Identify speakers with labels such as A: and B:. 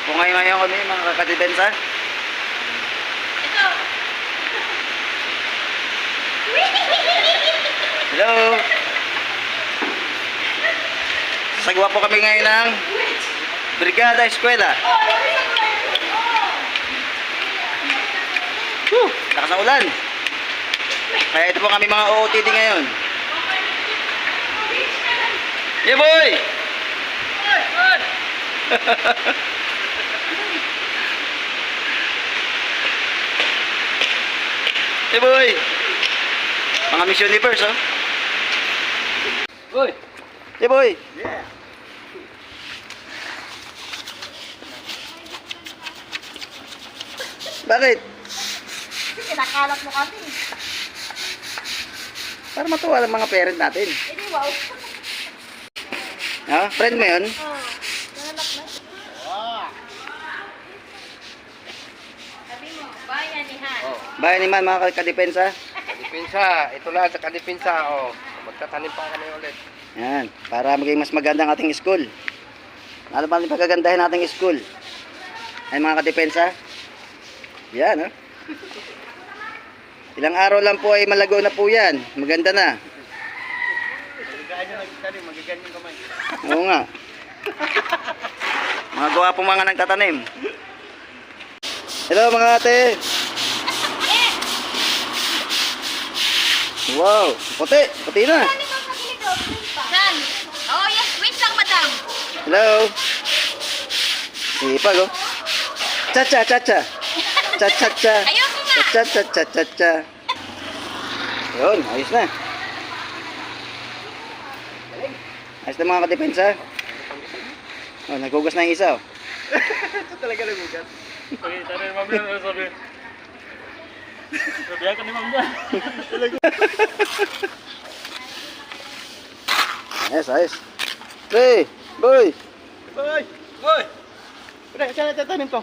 A: Kung ngayon kami mga kakadibensa.
B: Ito.
A: Hello. Sasagawa po kami ngayon ng Brigada Eskwela. Lakas ng ulan. Kaya ito po kami mga OOTD ngayon. Yeah boy! Hey boy! Mga Miss Universe, oh.
C: Boy!
A: Hey boy!
C: Yeah!
A: Bakit?
B: Kinakalat mo kami.
A: Para matuwa ang mga parent natin.
B: Hindi, wow.
A: Ha? Friend mo yun?
B: Oh, nanalak na. Sabi mo, bayanihan.
C: Oh,
A: Bayan naman mga kadepensa.
C: kadipinsa. Ito lang sa kadipinsa. Oh, magtatanim pa kami ulit.
A: Yan. Para maging mas maganda ang ating school. Ano pa rin pagkagandahin nating school? Ay mga kadepensa. Yan, oh. Ilang araw lang po ay malago na po yan. Maganda na.
C: Magagaan nyo nagtatanim. Magagaan yung kamay.
A: Oo nga. Mga gawa po mga nagtatanim. Hello mga ate. Wow, puti. Puti na.
B: San? Oh, yes. Wait lang, madam.
A: Hello. Sipag, oh. Cha-cha, cha-cha. Cha-cha-cha.
B: Ayoko nga.
A: Cha-cha, cha-cha. Yun, ayos na. Ayos na mga kadepensa. Oh, naghugas na yung isa, oh.
C: Ito talaga nagugat. Pakita rin ma'am yan. Ano sabi? Sabihan ka ni ma'am yan.
A: Ayos, ayos. Hey, boy.
C: Boy! Boy! Pre, saan natatanim to?